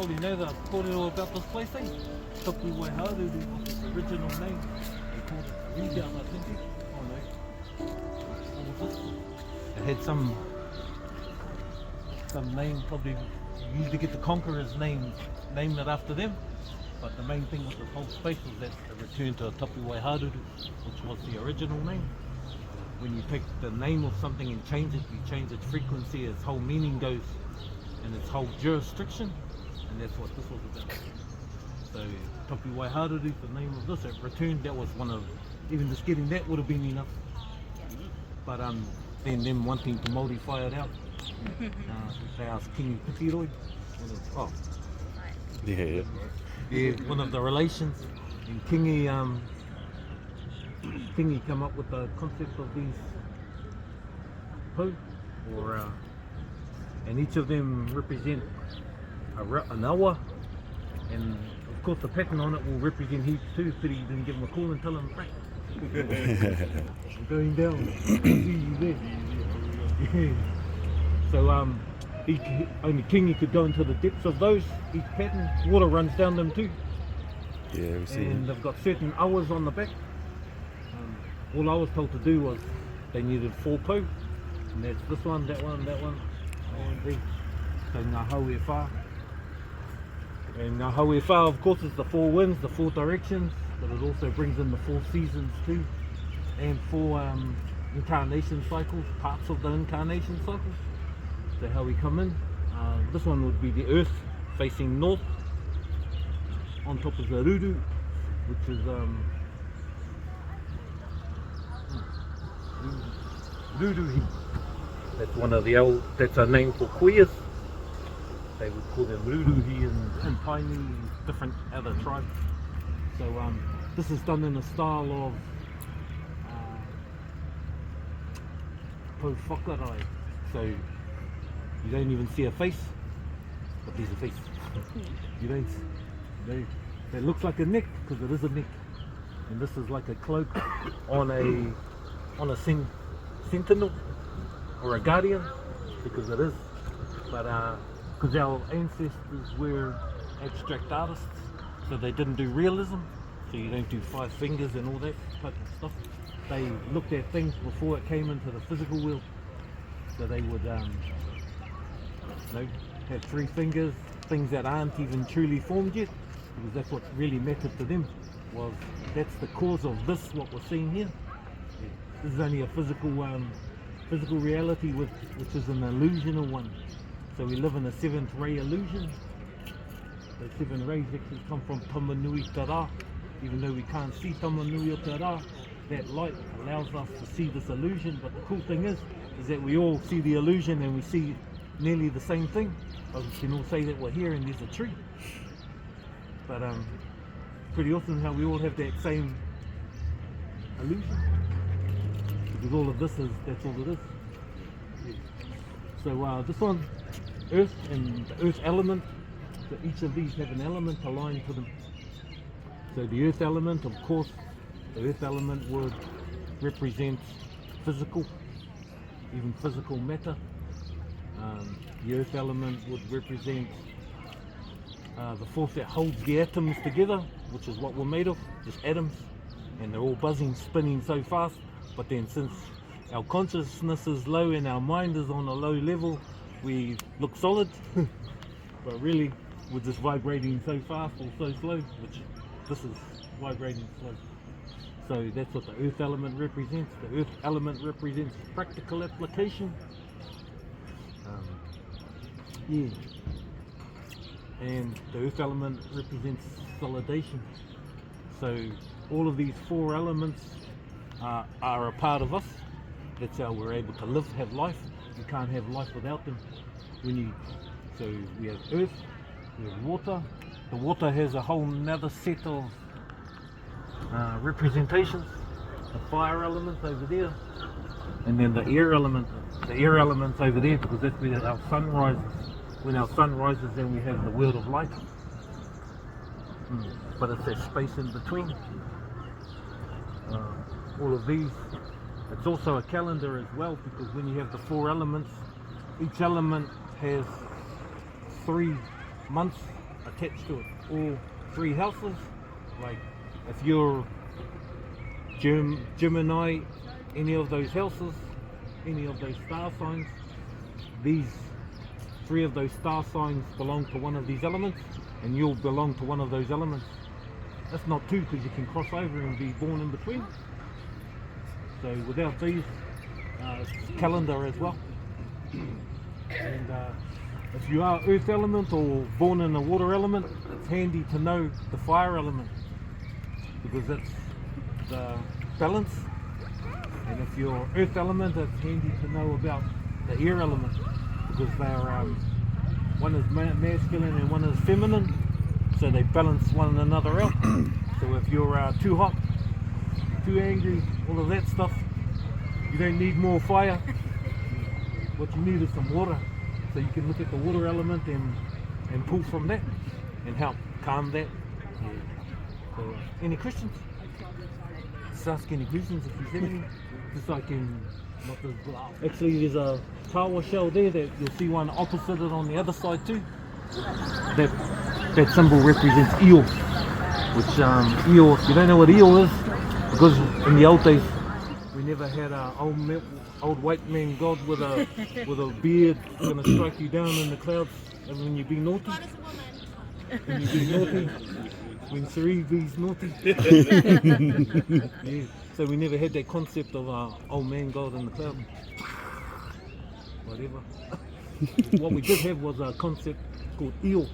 probably know the kōrero about this place, eh? Tapuaeharuru was its original name. They called it Redown, I think. Oh no. What was this? It had some name, probably usually get the conquerors' named it after them. But the main thing with this whole space was that it returned to Tapuaeharuru, which was the original name. When you take the name of something and change it, you change its frequency, its whole meaning goes, and its whole jurisdiction, and that's what this was about. So Tapuaeharuru is the name of this. It returned. That was one of, even just getting that would have been enough. But then them wanting to modify it out, they asked King Pitiroi. Yeah, one of the relations, and Kingi come up with the concept of these po, and each of them represent an awa, and of course the pattern on it will represent heaps too. Pity you didn't give him a call and tell him, "Frank, I'm going down, see you there." So only Kingi could go into the depths of those. Each pattern, water runs down them too. Yeah, we see. And they've got certain hours on the back. All I was told to do was they needed 4 po, and that's this one, that one, and these. So ngā haue whā. And ngā haue whā, of course, is the 4 winds, the 4 directions, but it also brings in the 4 seasons too, and 4 incarnation cycles, parts of the incarnation cycles. So how we come in. This one would be the earth facing north. On top of the ruru, which is ruruhi. That's one of the old, that's a name for queers. They would call them ruruhi in Taini, different other tribes. So this is done in a style of po whakarai. So you don't even see a face, but there's a face. You don't. It looks like a neck because it is a neck, and this is like a cloak on a sentinel or a guardian, because it is. But because our ancestors were abstract artists, so they didn't do realism. So you don't do 5 fingers and all that type of stuff. They looked at things before it came into the physical world. So they would have 3 fingers, things that aren't even truly formed yet. Because that's what really mattered to them, was that's the cause of this, what we're seeing here. This is only a physical reality which is an illusional one. So we live in a 7th ray illusion. The 7 rays actually come from Tamanui Te Rā. Even though we can't see Tamanui Te Rā, that light allows us to see this illusion. But the cool thing is that we all see the illusion and we see nearly the same thing. But we can all say that we're here and there's a tree. But pretty awesome how we all have that same illusion, because all of this is, that's all it is. Yeah. So this one, earth, and the earth element, so each of these have an element aligned to them. So the earth element, of course, the earth element would represent physical, even physical matter. The earth element would represent the force that holds the atoms together, which is what we're made of, just atoms, and they're all buzzing, spinning so fast. But then since our consciousness is low and our mind is on a low level, we look solid, but really we're just vibrating so fast or so slow, which this is vibrating slow. So that's what the earth element represents. The earth element represents practical application. And the earth element represents solidation. So all of these 4 elements are a part of us. That's how we're able to live, have life. You can't have life without them. So we have earth, we have water. The water has a whole nother set of representations. The fire element over there, and then the air element. The air element's over there because that's where our sun rises. When our sun rises, then we have the world of light. But it's that space in between. All of these. It's also a calendar as well, because when you have the 4 elements, each element has 3 months attached to it. All 3 houses, like if you're Gemini, any of those houses, any of those star signs, these 3 of those star signs belong to one of these elements, and you'll belong to one of those elements. That's not 2, because you can cross over and be born in between. So without these, it's calendar as well. And if you are earth element or born in the water element, it's handy to know the fire element, because that's the balance. And if you're earth element, it's handy to know about the air element, because they're one is masculine and one is feminine, so they balance one another out. So if you're too hot, too angry, all of that stuff, you don't need more fire. What you need is some water, so you can look at the water element and pull from that and help calm that. Yeah. So, any questions? Just ask any questions if you have any. Just so I can not this. Actually, there's a tawa shell there that you'll see one opposite it on the other side too. That symbol represents eel, which eel. If you don't know what eel is, because in the old days we never had an old white man god with a beard gonna strike you down in the clouds, and when you be naughty, when Sari be's naughty. Yeah. So we never had that concept of old man god in the cloud. Whatever. What we did have was a concept called eel,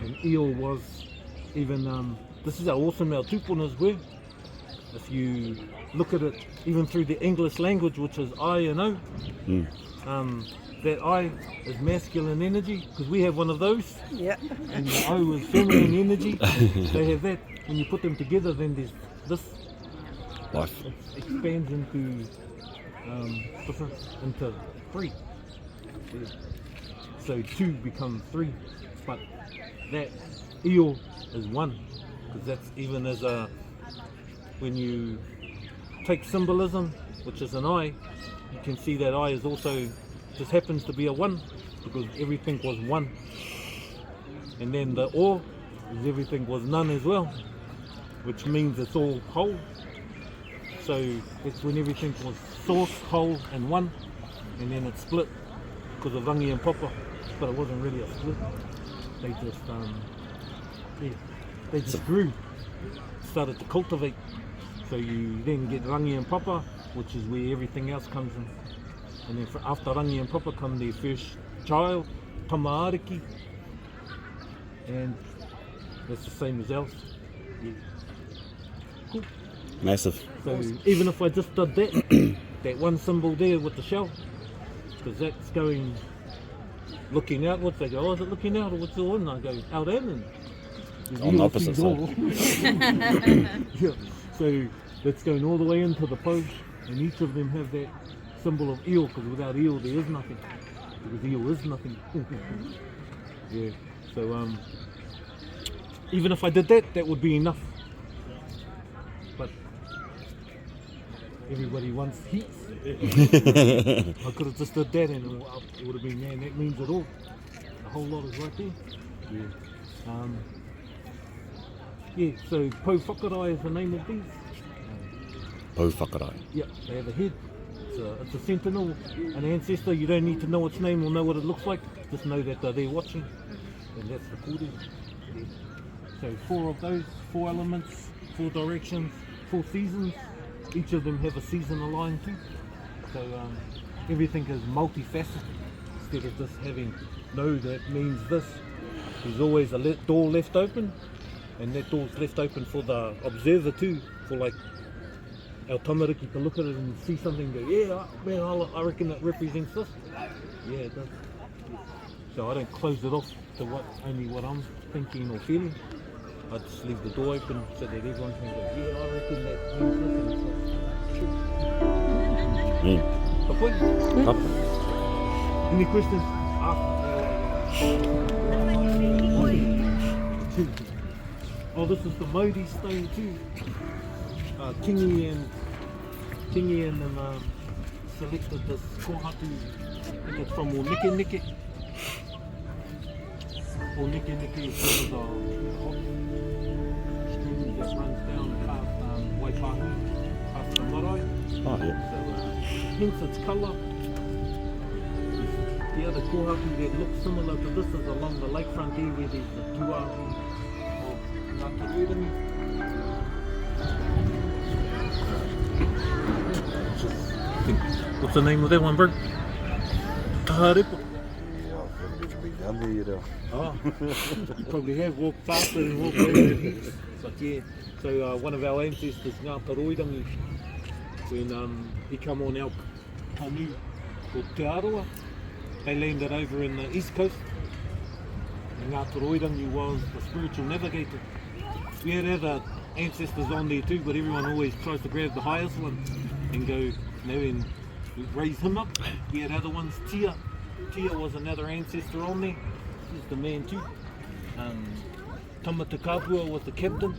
and eel was even this is how awesome our tupunas were. If you look at it even through the English language, which is I and O, that I is masculine energy, because we have one of those. Yeah. And the O is feminine energy. They have that. When you put them together, then there's this. Life. It expands into 3. Yeah. So 2 becomes 3, but that eel is 1, because that's even as a, when you take symbolism, which is an eye, you can see that eye is also, just happens to be a 1, because everything was 1. And then the or is everything was none as well, which means it's all whole. So it's when everything was source, whole and 1, and then it split because of rangi and papa, but it wasn't really a split. They just grew, started to cultivate. So you then get rangi and papa, which is where everything else comes in. And then after rangi and papa come their first child, tamaariki, and that's the same as ours. Yeah. Cool. Massive. So even if I just did that, that one symbol there with the shell, because that's going, looking outwards, they go, oh, is it looking out or what's it on? I go, out in. On the opposite side. Yeah. So that's going all the way into the pose, and each of them have that symbol of eel, because without eel there is nothing, because eel is nothing. Yeah. So even if I did that, that would be enough. But everybody wants heat. I could have just did that and it would have been, man, that means it all. The whole lot is right there. Yeah. Yeah, so Po Whakarai is the name of these. Po Whakarai. Yeah, they have a head. It's a sentinel, an ancestor. You don't need to know its name or know what it looks like. Just know that they're there watching. And that's the kore. Yeah. So 4 of those, 4 elements, 4 directions, 4 seasons. Each of them have a season aligned too. So everything is multifaceted. Instead of just having, no, that means this. There's always a door left open. And that door's left open for the observer too, for like our tamariki to look at it and see something and go, yeah, man, I reckon that represents this. Yeah, it does. So I don't close it off to only what I'm thinking or feeling. I just leave the door open so that everyone can go, yeah, I reckon that means this and so. Any questions? Oh, this is the Modi stone too. Kingi and them selected this kohatu. I think it's from Nike. or Niki Niki is one of the hot streams that runs down past Waipahu, past the marae. Oh, yeah. So hence its colour. The other kohaki that looks similar to this is along the lakefront here where there's the tuahi of Ngātaruirangi. What's the name of that one, bro? Taharepa. Yeah, I've never been down there yet. Oh, you probably have walked past it and walked over it. But yeah, so one of our ancestors, Ngātaruirangi, when he come on our kanu called Te Ātea, they landed over in the east coast. And Ngātaruirangi was the spiritual navigator. We had other ancestors on there too, but everyone always tries to grab the highest one and go, and raise him up. We had other ones, Tia. Tia was another ancestor on there. He's the man too. Tamata Kapua was the captain.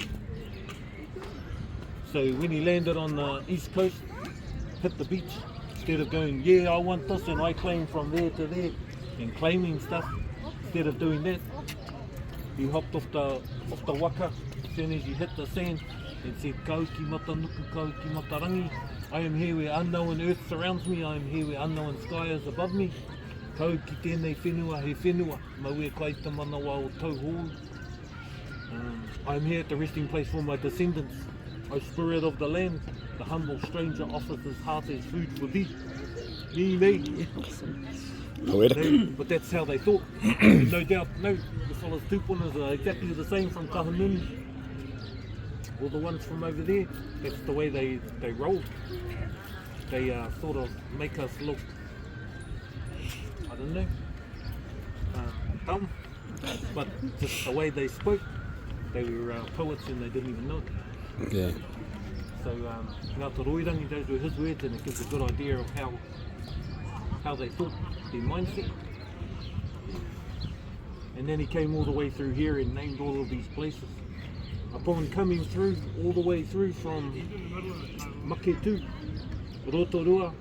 So when he landed on the east coast, hit the beach, instead of going, yeah, I want this and I claim from there to there and claiming stuff, instead of doing that, he hopped off the waka as soon as he hit the sand and said, kau ki mata nuku, kau ki mata rangi. I am here where unknown earth surrounds me, I am here where unknown sky is above me. Kau ki tēnei whenua he whenua, maue kai te manawa o tau hōu. I am here at the resting place for my descendants. O spirit of the land, the humble stranger offers his heart as food for thee. Me. But that's how they thought. No doubt, the fellas tūpunas are exactly the same from Kahumuni. All the ones from over there, that's the way they roll. They sort of make us look, I don't know, dumb, but just the way they spoke, they were poets and they didn't even know it. Yeah. So Ngātaruirangi, those were his words, and it gives a good idea of how they thought, their mindset. And then he came all the way through here and named all of these places. Upon coming through, all the way through from Maketu, Rotorua,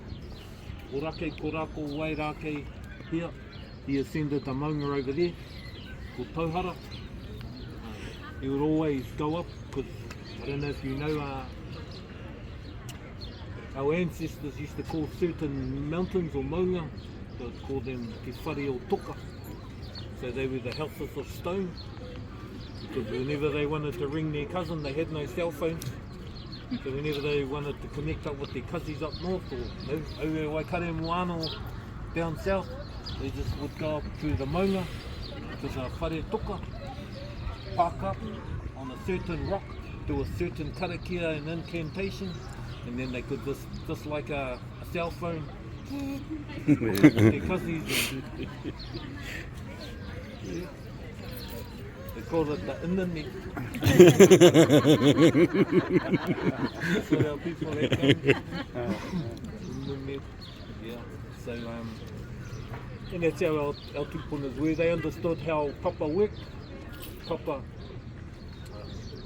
Orake, Korako, Wairake, here, he ascended a maunga over there, called Tauhara. He would always go up, because I don't know if you know, our ancestors used to call certain mountains or maunga, they would call them Te Whare o Toka. So they were the houses of stone, because whenever they wanted to ring their cousin, they had no cell phones. So whenever they wanted to connect up with their cousins up north, or Aue Waikare Moana down south, they just would go up to the maunga, to the Whare Toka, park up on a certain rock, do a certain karakia and incantation, and then they could just like a cell phone, their cousins. Yeah. They call it the internet. That's what our people have done. Internet. Yeah. So and that's how our tūpunas were. They understood how papa worked. Papa,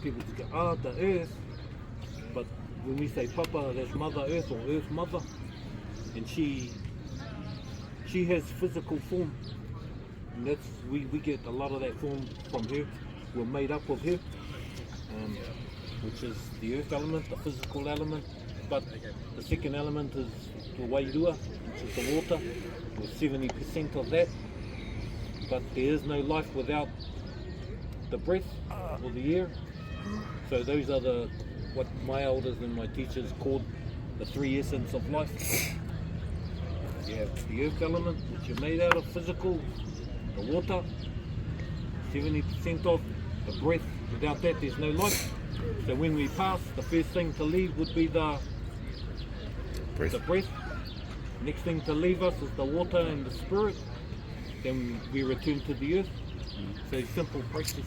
people go, the earth. But when we say papa, that's Mother Earth or Earth Mother. And she has physical form. And that's we get a lot of that form from her. We're made up of her, which is the earth element, the physical element. But the second element is the wairua, which is the water, with 70% of that. But there is no life without the breath or the air. So those are what my elders and my teachers called the three essence of life. You have the earth element, which you're made out of physical, the water, 70% of the breath. Without that, there's no life. So when we pass, the first thing to leave would be the breath. Next thing to leave us is the water and the spirit. Then we return to the earth. So simple practice.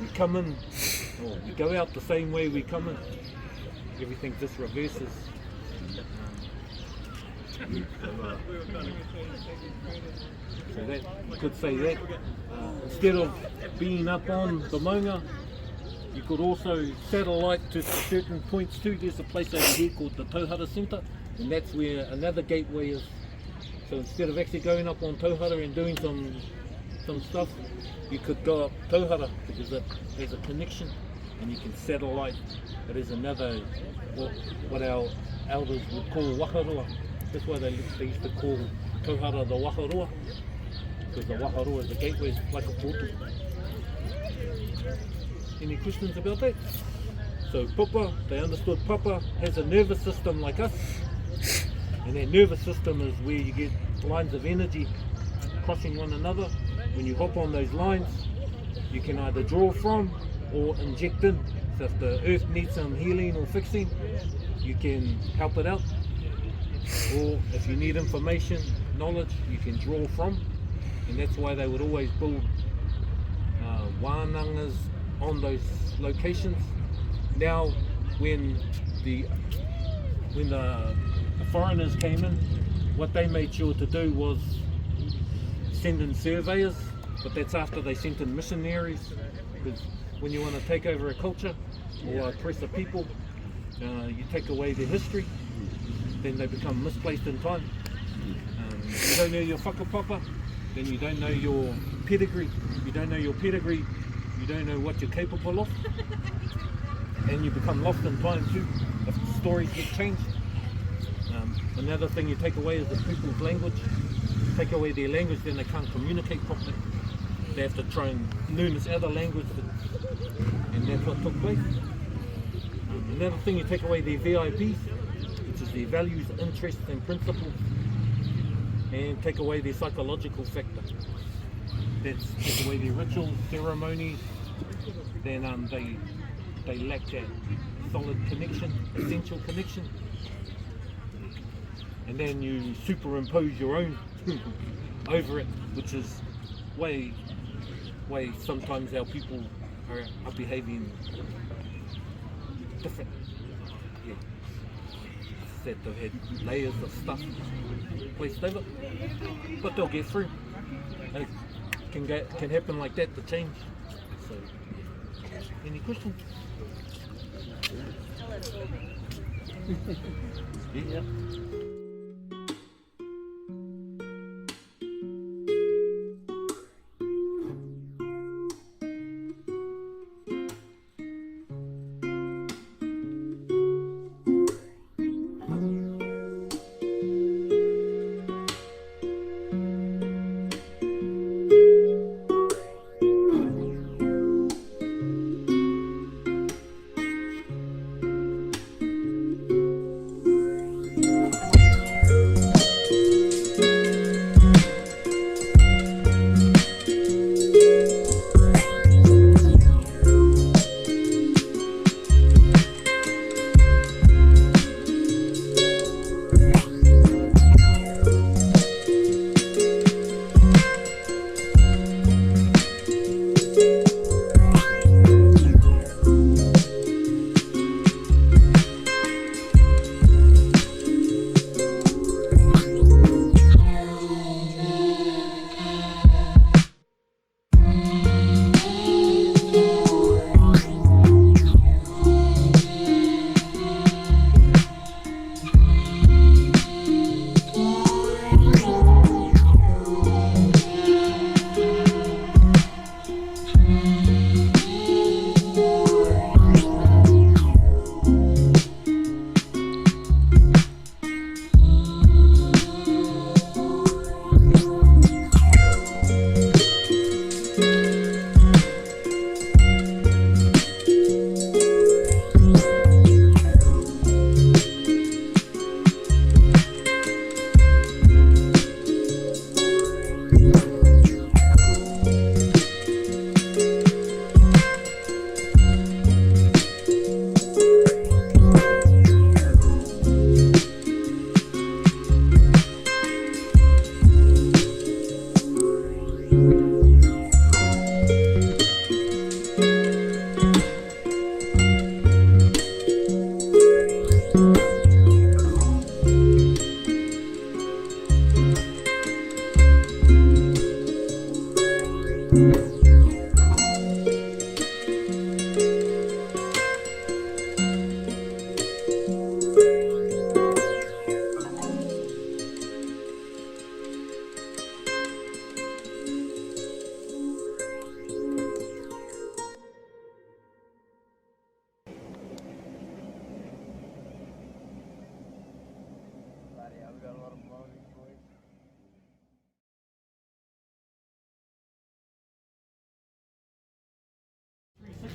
We come in, or we go out the same way we come in. Everything just reverses. So that, you could say that. Instead of being up on the maunga, you could also satellite to certain points too. There's a place over here called the Tauhara Centre, and that's where another gateway is. So instead of actually going up on Tauhara and doing some some stuff, you could go up Tauhara because it has a connection and you can satellite. It is another, what our elders would call waharua. That's why they used to call Tauhara the waharua, because the waharua is a gateway, it's like a portal. Any questions about that? So Papa, they understood Papa has a nervous system like us, and that nervous system is where you get lines of energy crossing one another. When you hop on those lines, you can either draw from or inject in. So if the earth needs some healing or fixing, you can help it out. Or if you need information, knowledge, you can draw from. And that's why they would always build wānangas on those locations. Now, when the foreigners came in, what they made sure to do was send in surveyors, but that's after they sent in missionaries, because when you want to take over a culture or oppress a people, you take away their history, then they become misplaced in time. You don't know your whakapapa, then you don't know your pedigree. You don't know your pedigree, you don't know what you're capable of, and you become lost in time too if the stories get changed. Another thing you take away is the people's language. Take away their language, then they can't communicate properly. They have to try and learn this other language, and that's what took place. Another thing, you take away their VIPs, which is their values, interests and principles, and take away their psychological factor. That's take away their rituals, ceremonies, then they lack that solid connection, essential connection. And then you superimpose your own over it, which is way sometimes our people are behaving different. Yeah. That they've had layers of stuff placed over, but they'll get through. And it can happen like that to change. So, any questions? Yeah.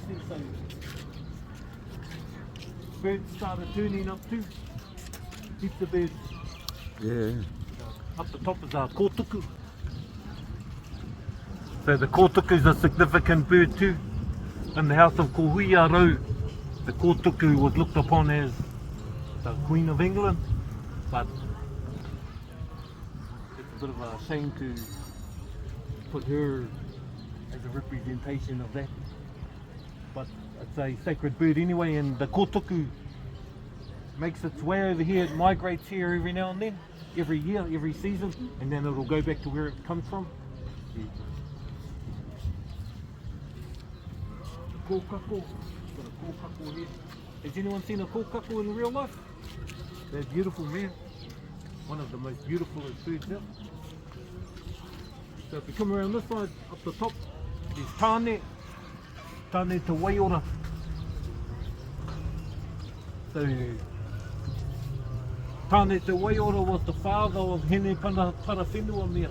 there, so birds started turning up too. Heaps of birds. Yeah. Up the top is our kōtuku. So the kōtuku is a significant bird too. In the house of Kohuiarau, the kōtuku was looked upon as the Queen of England, but it's a bit of a shame to put her as a representation of that. But it's a sacred bird anyway, and the kōtuku makes its way over here. It migrates here every now and then, every year, every season, and then it'll go back to where it comes from. Yeah. Kōkako. Got a kōkako here. Has anyone seen a kōkako in real life? They're beautiful, man. One of the most beautiful birds out. So if you come around this side, up the top, there's Ātea Tapuaeharuru. So Ātea Tapuaeharuru was the father of Hene Parawhenua mea.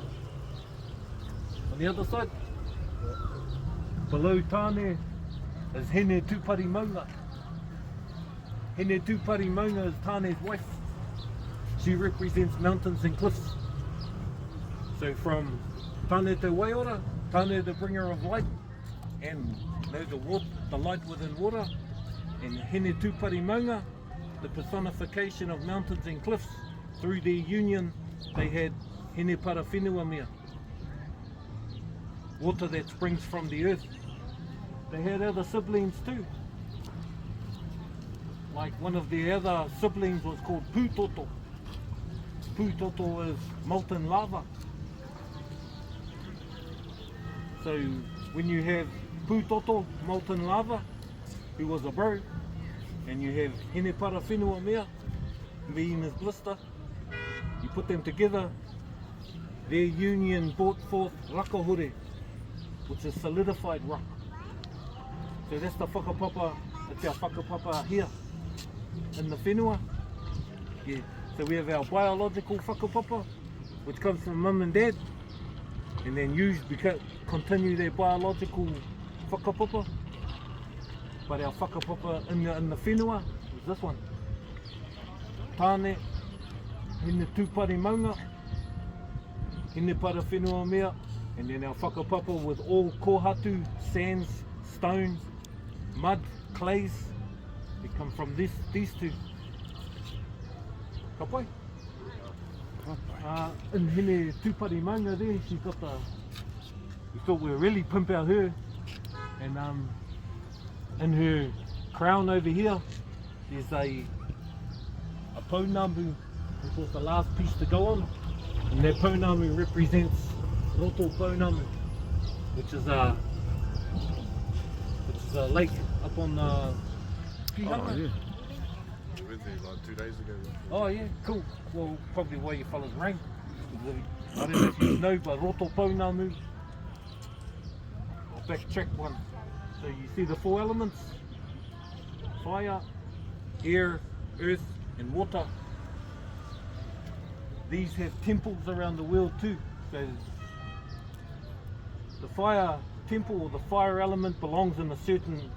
On the other side, below Tāne is Hene Tūpari Maunga. Hene Tūpari Maunga is Tāne's wife. She represents mountains and cliffs. So from Ātea Tapuaeharuru, Tāne the bringer of light, and the light within water, and Hene Tūpari Maunga, the personification of mountains and cliffs. Through their union, they had Hene Parawhenua mea, water that springs from the earth. They had other siblings too. Like one of their other siblings was called Pūtoto. Pūtoto is molten lava. So when you have Pūtoto, molten lava, who was a bro, and you have Hene Parawhenua mea, being his blister, you put them together, their union brought forth rakahore, which is solidified rock. So that's the whakapapa, that's our whakapapa here in the whenua. Yeah. So we have our biological whakapapa, which comes from mum and dad, and then used continue their biological whakapapa. But our whakapapa in the whenua is this one. Tāne, Hene Tūpari Maunga, Hene Parawhenua mea, and then our whakapapa with all kōhatu, sands, stones, mud, clays. They come from these two. Ka pai? In Hene Tūpari Maunga there, she's got the... We thought we were really pimp out her. And in her crown over here, there's a pounamu, which was the last piece to go on. And that pounamu represents Roto Pounamu, which is a lake up on the Oh, yeah. We went there like 2 days ago. Oh yeah, cool. Well, probably why you fellas rang. I don't know if you know, but Roto Pounamu. I'll backtrack one. So you see the 4 elements: fire, air, earth, and water. These have temples around the world too. So the fire temple or the fire element belongs in a certain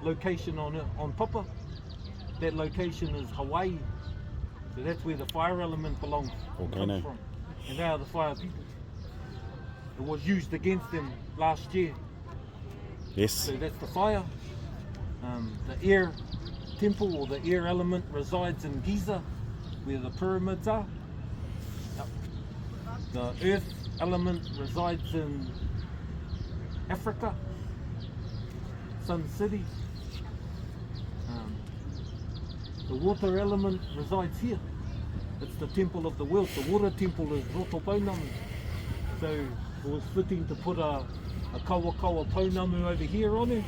location on Papa. That location is Hawaii. So that's where the fire element belongs. Volcano. From. And they are the fire people. It was used against them last year. Yes. So that's the fire. The air temple or the air element resides in Giza, where the pyramids are. Yep. The earth element resides in Africa, Sun City. The water element resides here. It's the temple of the world. The water temple is Roto Pounamu. So it was fitting to put a kawa pounamu over here on it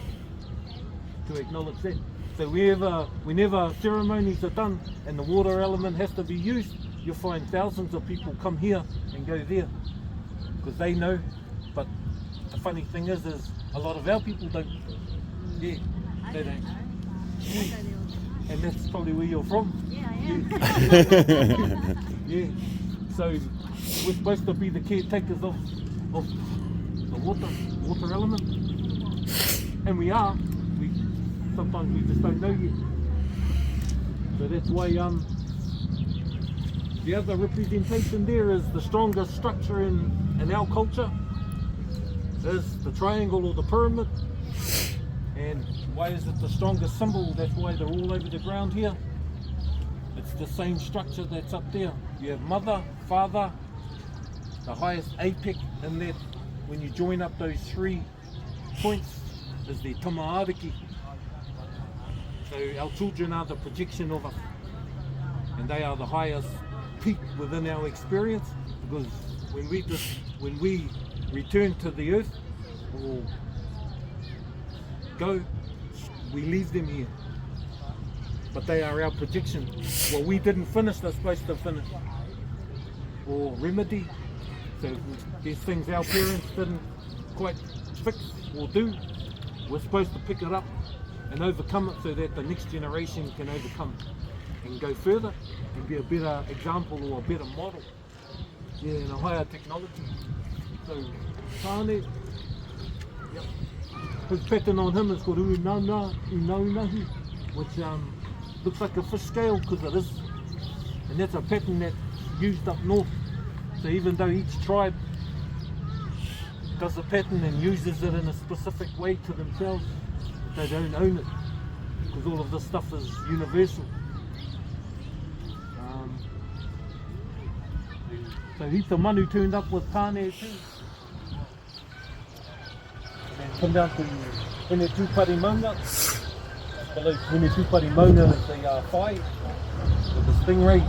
to acknowledge that. So whenever ceremonies are done and the water element has to be used, you'll find thousands of people come here and go there because they know. But the funny thing is a lot of our people don't. Yeah, they don't. Yeah. And that's probably where you're from. Yeah, I am. Yeah. So we're supposed to be the caretakers of the water element. And we are. sometimes we just don't know yet. So that's why the other representation there is the strongest structure in our culture is the triangle or the pyramid. And why is it the strongest symbol? That's why they're all over the ground here. It's the same structure that's up there. You have mother, father, the highest apex in that. When you join up those 3 points is the tamaariki. So our children are the projection of us, and they are the highest peak within our experience, because when we return to the earth or go, we leave them here, but they are our projection. What we didn't finish, they're supposed to finish or remedy. So there's things our parents didn't quite fix or do, we're supposed to pick it up and overcome it so that the next generation can overcome and go further and be a better example or a better model, in a higher technology. So Tāne, yep. His pattern on him is called Unauna, which looks like a fish scale, because it is, and that's a pattern that's used up north. So even though each tribe does a pattern and uses it in a specific way to themselves, they don't own it, because all of this stuff is universal. So he's the one who turned up with Tāne too. And then come down to Hene Tūpari Maunga. Below Hene Tūpari Maunga is the whai, with the stingray.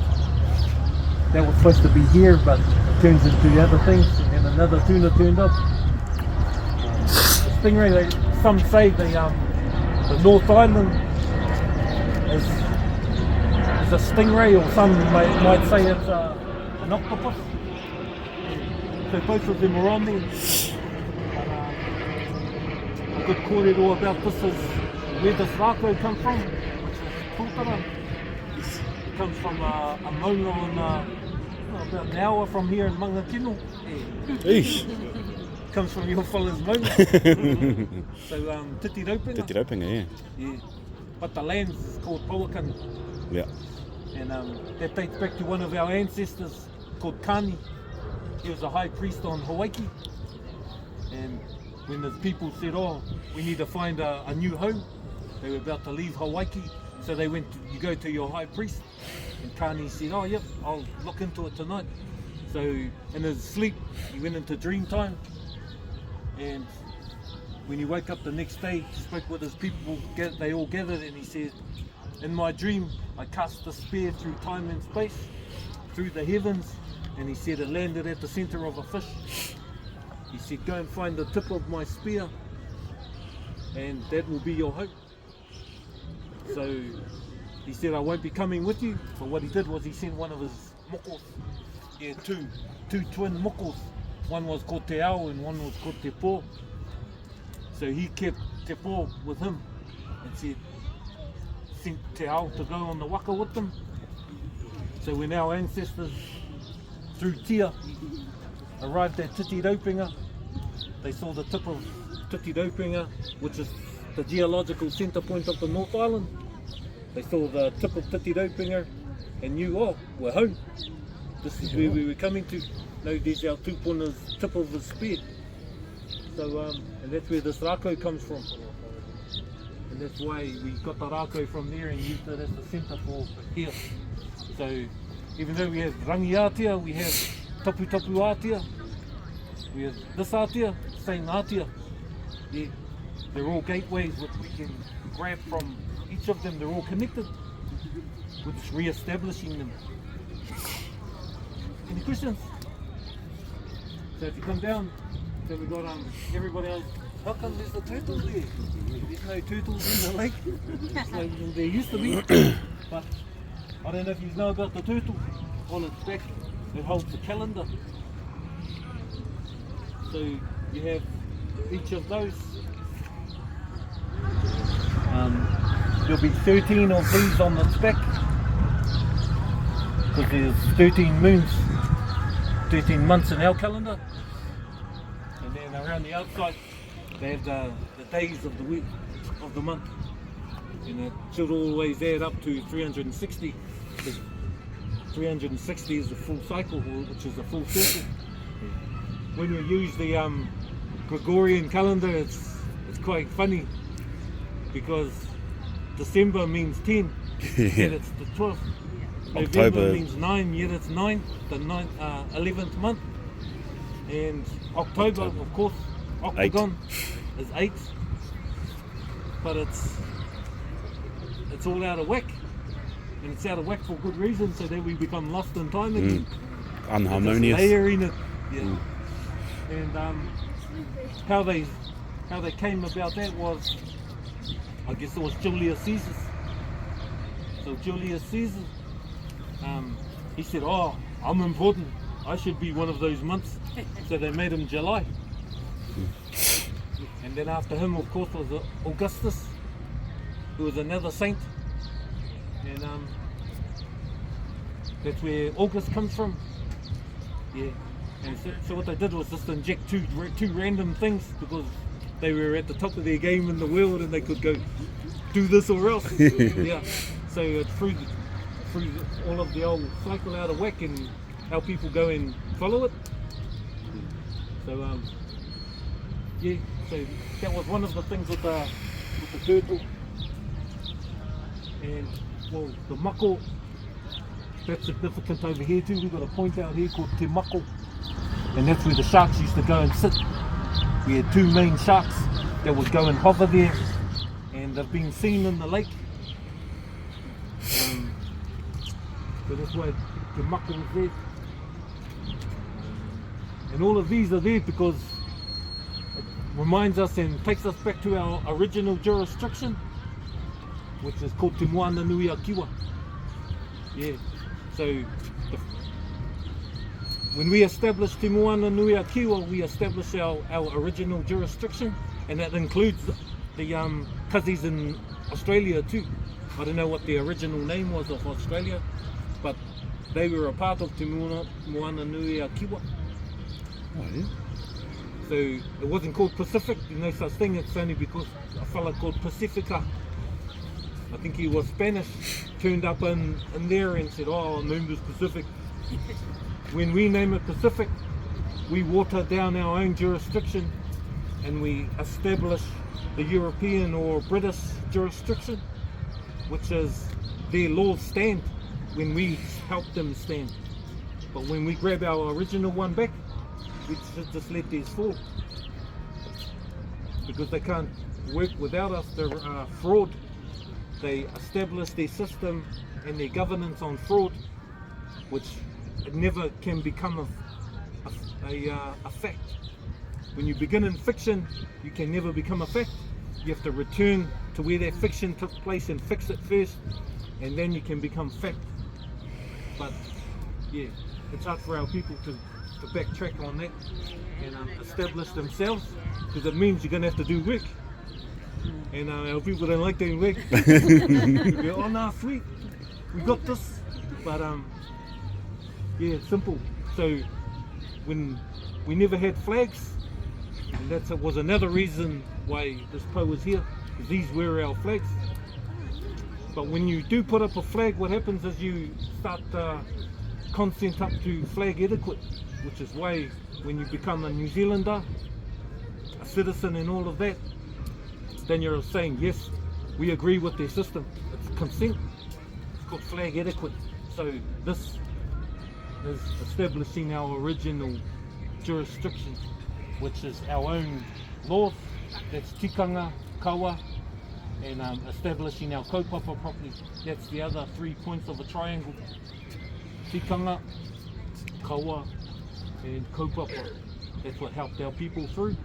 That was supposed to be here, but it turns into other things, and then another tuna turned up. The stingray, some say the North Island is a stingray, or some might say it's an octopus. So both of them are on there. But, a good kōrero about this is where this rākau comes from, which is tōtara. It comes from a maunga on about an hour from here in Mangakino. Comes from your fella's maunga. So Titi Raupinga. Titi Raupinga, Yeah. But the land is called Powakani. yeah. And that dates back to one of our ancestors called Kani. He was a high priest on Hawaii. And when the people said, oh, we need to find a new home, they were about to leave Hawaii. So they went, you go to your high priest. And Kani said, oh, yep, I'll look into it tonight. So in his sleep, he went into dream time. And when he woke up the next day, he spoke with his people, they all gathered, and he said, in my dream, I cast a spear through time and space, through the heavens, and he said it landed at the center of a fish. He said, go and find the tip of my spear, and that will be your hope. So he said, I won't be coming with you, but what he did was he sent one of his mokos, two twin mokos. One was called Te Ao and one was called Te Pō. So he kept Te Pō with him and said, sent Te Ao to go on the waka with them. So when our ancestors, through Tia, arrived at Titi Raupinga, they saw the tip of Titi Raupinga, which is the geological centre point of the North Island. They saw the tip of Titi Raupinga and knew, oh, we're home. This is where we were coming to. No, there's our tūpona's tip of the spear. So, and that's where this rākau comes from. And that's why we got the rākau from there and used it as the centre for here. So, even though we have rangi Ātea, we have tapu Ātea, we have this Ātea, same Ātea. Yeah, they're all gateways which we can grab from each of them. They're all connected. We're just re-establishing them. Any questions? So if you come down, then we've got everybody else. How come there's the turtles there? There's no turtles in the lake. So there used to be. But I don't know if you know about the turtle. On its back, it holds the calendar. So you have each of those. There'll be 13 of these on its back. Because there's 13 moons. 13 months in our calendar, and then around the outside they have the days of the week, of the month. and it should always add up to 360. 360 is the full cycle, which is the full circle. When you use the Gregorian calendar, it's quite funny because December means 10, yet it's the 12th. November October means 9, yet it's 9, the 11th month. And October, of course, octagon is 8, but it's all out of whack, and it's out of whack for good reason, so that we become lost in time again. unharmonious. Just layering it, yeah. And how they came about that was, I guess it was Julius Caesar. So Julius Caesar, he said, "Oh, I'm important. I should be one of those months." So they made him July. And then after him, of course, was Augustus, who was another saint. And that's where August comes from. Yeah. And so what they did was just inject two random things because they were at the top of their game in the world and they could go do this or else. Yeah. So it threw all of the old cycle out of whack and how people go and follow it. So yeah, so that was one of the things with the turtle. And well, the mako, that's significant over here too. We've got a point out here called Te Mako, and that's where the sharks used to go and sit. We had two main sharks that would go and hover there, and they've been seen in the lake. So that's why Te Mako is there. And all of these are there because it reminds us and takes us back to our original jurisdiction, which is called Te Moana Nui a Kiwa. Yeah, so when we established Te Moana Nui a Kiwa, we established our original jurisdiction, and that includes the Kazis in Australia too. I don't know what the original name was of Australia, but they were a part of Te Moana Nui a Kiwa. Oh, yeah. So it wasn't called Pacific, there's no such thing. It's only because a fella called Pacifica, I think he was Spanish, turned up in there and said, "Oh, I'll name this Pacific." When we name it Pacific, we water down our own jurisdiction and we establish the European or British jurisdiction, which is their laws stand when we help them stand. But when we grab our original one back, we should just let these fall, because they can't work without us. They're fraud. They establish their system and their governance on fraud, which it never can become a fact. When you begin in fiction, you can never become a fact. You have to return to where that fiction took place and fix it first, and then you can become fact. But yeah, it's hard for our people to backtrack on that and establish themselves, because it means you're going to have to do work, and our people don't like doing work. They go, "Oh no, sweet, we got this." But yeah, it's simple. So when we never had flags, and that was another reason why this po was here, because these were our flags. But when you do put up a flag, what happens is you start consent up to flag etiquette, which is why when you become a New Zealander, a citizen and all of that, then you're saying, yes, we agree with their system. It's consent. It's called flag etiquette. So this is establishing our original jurisdiction, which is our own laws. That's tikanga, kawa, and establishing our kaupapa properly. That's the other 3 points of a triangle. Tikanga, kawa, and kaupapa. That's what helped our people through.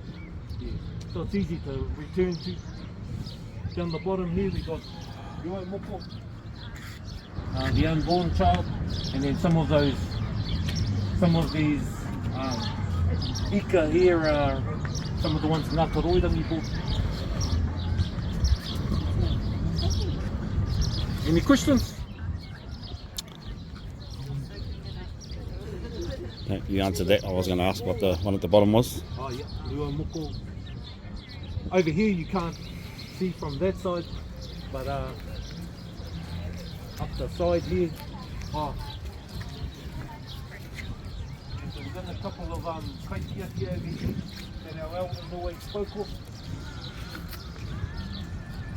Yeah. So it's easy to return to. Down the bottom here we got Yoi Moko, the unborn child, and then some of these ika here are some of the ones Ngā Toroirangi bought. Any questions? You answered that. I was going to ask what the one at the bottom was. Oh yeah, Yoi Moko. Over here you can't see from that side, But up the side here, oh. And so we've got a couple of Ātea over here that our elders always spoke of.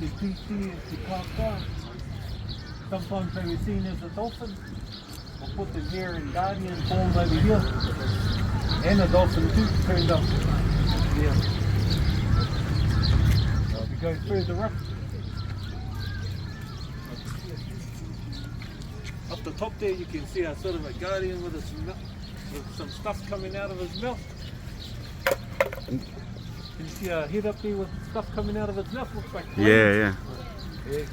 Te Ātea and Te Ātea. Sometimes they were seen as a dolphin. We'll put them here in guardian form over here. And a dolphin too turned up. Yeah. So we go further up. Up the top there you can see a sort of a guardian with some stuff coming out of his mouth. Can you see a head up there with stuff coming out of his mouth? Looks like flames. Yeah. Yeah.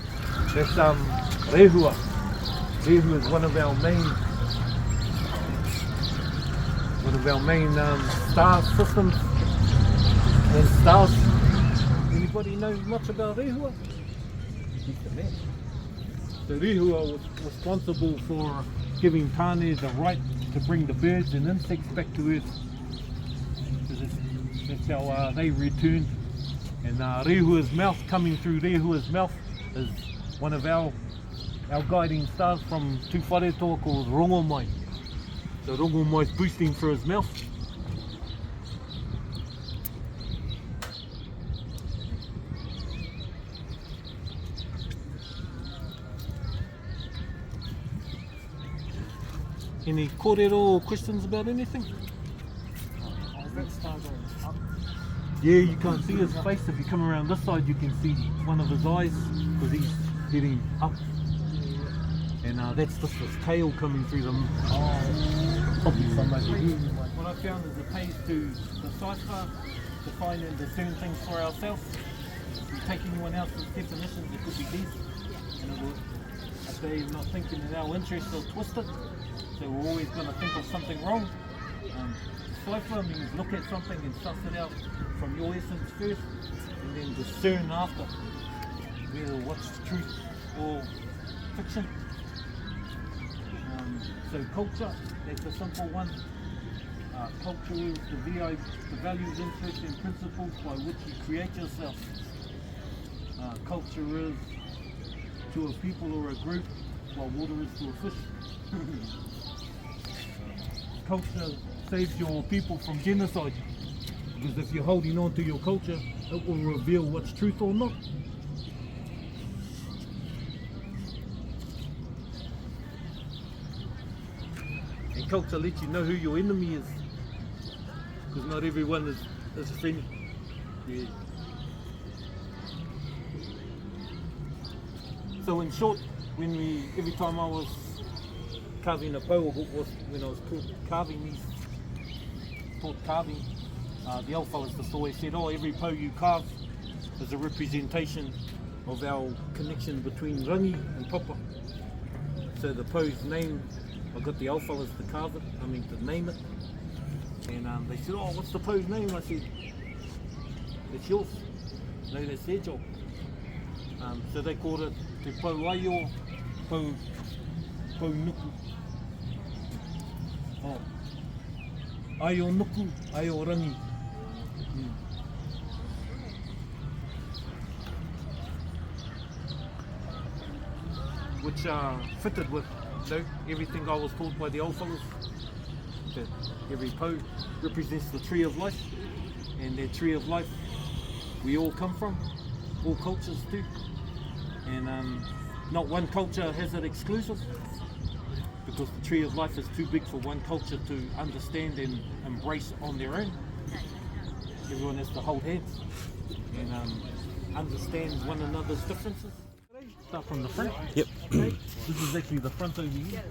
That's rehua. Rehua is one of our main star systems and stars. Anybody know much about rehua? He's the man. So rehua was responsible for giving Tāne the right to bring the birds and insects back to Earth. That's how they returned. And rehua's mouth, coming through rehua's mouth, is one of our guiding stars from Tu Wharetoa called Rongomai. So Rongomai's boosting through his mouth. Any kōrero or questions about anything? Yeah, you can't see his face. If you come around this side, you can see one of his eyes because he's heading up. And that's just his tail coming through them. Probably from over here. What I found is it pays to decipher, define and discern things for ourselves. If we take anyone else's definitions, it could be these. And if they're not thinking in our interest, they'll twist it. So we're always going to think of something wrong. Decipher means look at something and suss it out from your essence first, and then discern after whether what's truth or fiction. So culture, that's a simple one. Culture is the values, interests and principles by which you create yourself. Culture is to a people or a group, while water is to a fish. Culture saves your people from genocide, because if you're holding on to your culture, it will reveal what's truth or not. And culture lets you know who your enemy is, because not everyone is a friend. Yeah. So in short, every time I was carving a bow, or when I was taught carving, the old fellas just always said, every po you carve is a representation of our connection between rangi and papa. So the po's name, I got the old fellas to carve it, to name it. And they said, what's the po's name? I said, it's yours. No, that's their job. So they called it Te Po Aio, Po Nuku. Aio Nuku, Aio Rangi. Which fitted with everything I was taught by the old fellas. That every po represents the tree of life, and that tree of life we all come from, all cultures do. And not one culture has it exclusive, because the tree of life is too big for one culture to understand and embrace on their own. Everyone has to hold hands and understand one another's differences. Start from the front. Yep. Okay. This is actually the front over here.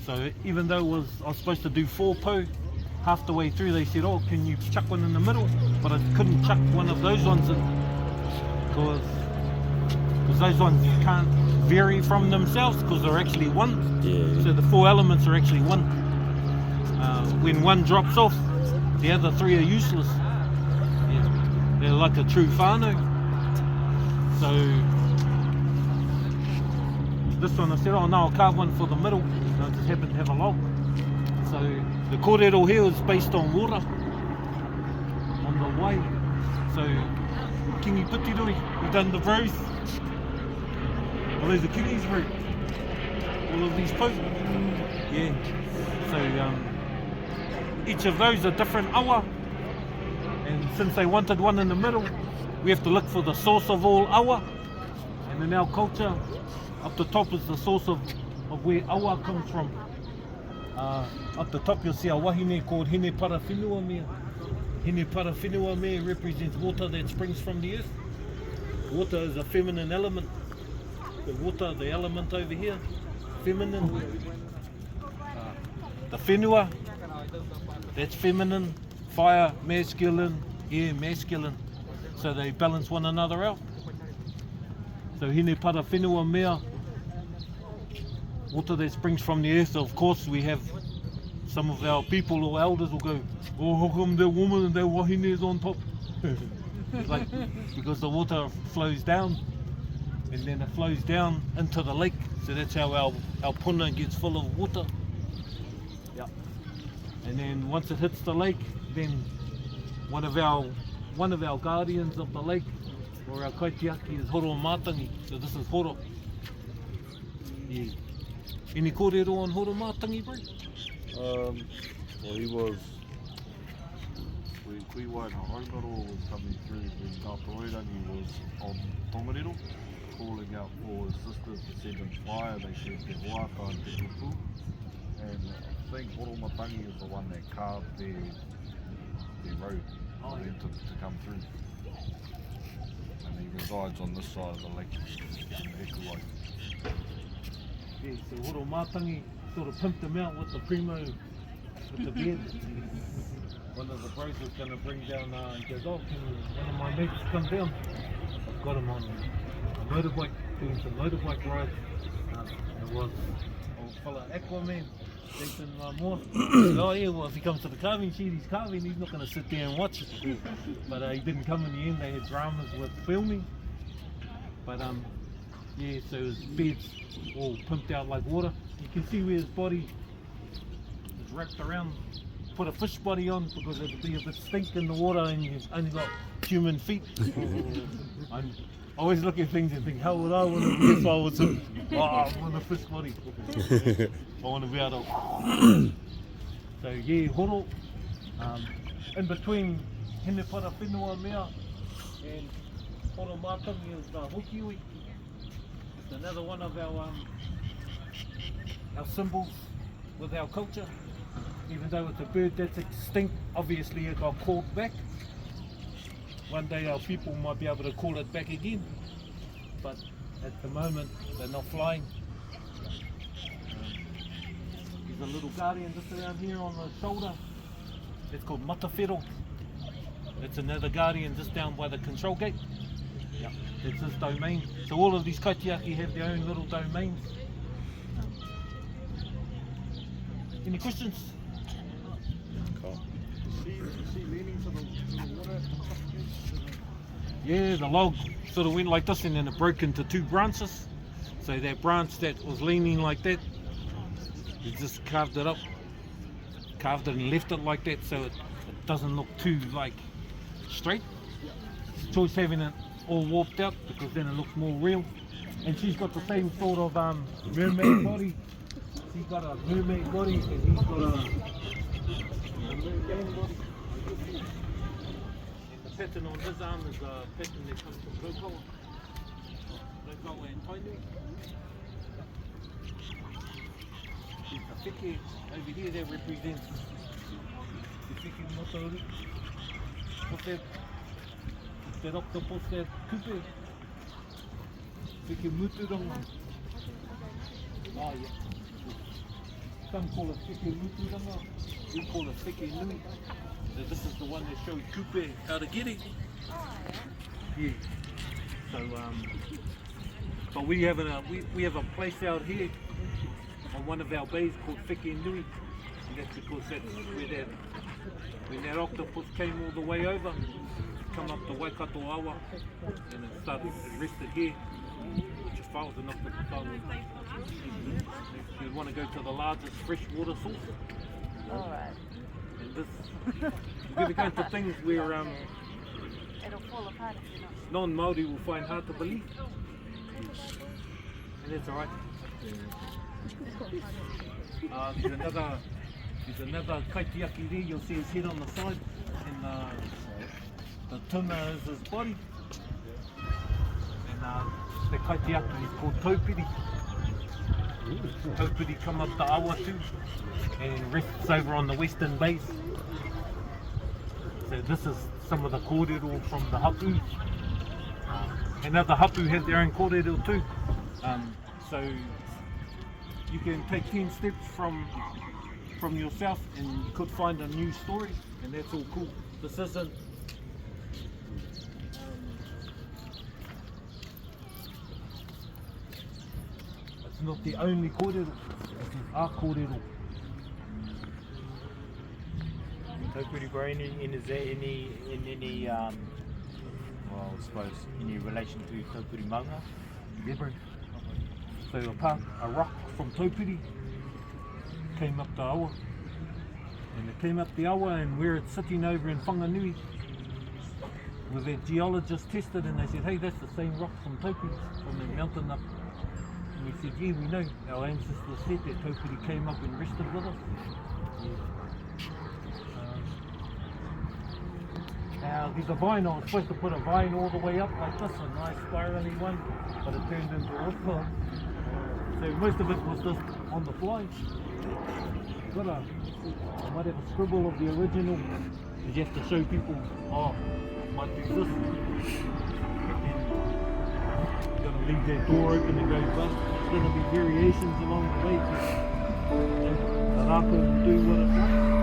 So even though I was supposed to do 4 po, half the way through they said, can you chuck one in the middle? But I couldn't chuck one of those ones in, because those ones can't vary from themselves, because they're actually one. Yeah. So the 4 elements are actually one. When one drops off, the other 3 are useless. Yeah. they're like a true whānau. So this one I said, oh no, I'll carve one for the middle. And I just happened to have a log. So the kōrero here is based on water, on the wai. So Kingi Putirui, he done the rows. Well, there's the Kingi's root. All of these posts. Yeah. So each of those are different awa. And since they wanted one in the middle, we have to look for the source of all awa. And in our culture, up the top is the source of where awa comes from. Up the top you'll see a wahine called Hine Parawhenua Mea. Hine Parawhenua Mea represents water that springs from the earth. Water is a feminine element. The water, the element over here, feminine. The whenua, that's feminine. Fire, masculine. Air, masculine. So they balance one another out. So Hine Parawhenua Mea, water that springs from the earth. Of course, we have some of our people or elders will go, oh, how come that woman and that wahine is on top? Like, because the water flows down, and then it flows down into the lake. So that's how our puna gets full of water. Yeah. And then once it hits the lake, then one of our guardians of the lake, or our kaitiaki, is horo mātangi. So this is horo. Yeah. Any kōrero on horo mātangi, bro? Well, he was, when Kuiwai and Haumaro was coming through, when Tapuaeharuru was on Tongariro, calling out for his sisters to set in fire. They said Te Hoaka and Te Tupu. And I think Horomatangi is the one that carved their road for them to come through. And he resides on this side of the lake in Hekuai. Yeah, so horo mātangi sort of pimped him out with the primo, with the beard. One of the bros was going to bring down, he goes, oh, can one of my mates come down? I've got him on a motorbike, doing some motorbike rides. It was old fella Aquaman, Jason Moore. Oh yeah, well if he comes to the carving sheet, he's carving, he's not going to sit there and watch it. But he didn't come in the end, they had dramas with filming. But yeah, so his beard's all pimped out like water. You can see where his body is wrapped around. Put a fish body on because it'd be a bit stink in the water and you've only got human feet. I'm always looking at things and think, how would I want to be if I was I want a fish body. I want to be able to. So yeah, horo. In between Hine Parawhenua Mea and horo mātangi is the hokiui. It's another one of our symbols with our culture. Even though it's a bird that's extinct, obviously it got called back. One day our people might be able to call it back again, but at the moment they're not flying. There's a little guardian just around here on the shoulder. It's called Matawhero. It's another guardian just down by the control gate. Yeah, it's his domain. So all of these kaitiaki have their own little domains. Any questions? Cool. Is she leaning to the water? Yeah, the log sort of went like this and then it broke into two branches. So that branch that was leaning like that, he just carved it up, carved it and left it like that so it doesn't look too like straight. It's a choice having it all warped out because then it looks more real. And she's got the same sort of mermaid body. She's got a mermaid body and he's got a mermaid body. And the pattern on his arm is a pattern that comes from Raukawa. Raukawa and Tainui. There's the whike over here that represents the whike motori. What's that octopus, that kupe? Whike muturanga. Oh yeah. Some call it whike muturanga, we call it whike nui. So this is the one that shows kupe how to get it. Yeah. So but we have a place out here on one of our bays called whike nui. And that's because that's where that octopus came all the way over. come up the Waikato awa and it rested here, which is whāo enough to the whāo. You'd want to go to the largest freshwater source. Alright. And this, you're going to go into things where It'll fall apart if you're not. non-Māori will find hard to believe. And that's alright. There's another kaitiaki there, you'll see his head on the side, and the tuna is his body. And the kaitiaki is called taupiri. Taupiri come up the awa too, and rests over on the western base. So this is some of the kōrero from the hapu. And other hapu have their own kōrero too. So you can take 10 steps from yourself and you could find a new story, and that's all cool. This isn't it's not the only kōrero, this is our kōrero. Taupiri Brian, is there any well, I suppose, any relation to Taupiri Maunga? Yeah, bro. So a rock from Taupiri came up the awa, and it came up the awa, and where it's sitting over in Whanganui, where the geologists tested, and they said, hey, that's the same rock from Taupiri, from the mountain up. And we said, yeah, we know, our ancestors said that Taupiri came up and rested with us. Now there's a vine, I was supposed to put a vine all the way up like this, a nice spirally one, but it turned into a ripper. So most of it was just on the fly. I might have a scribble of the original, because you have to show people, oh, might do this. But then you've got to leave that door open and go bust. There's going to be variations along the way. The rāpū will do what it wants.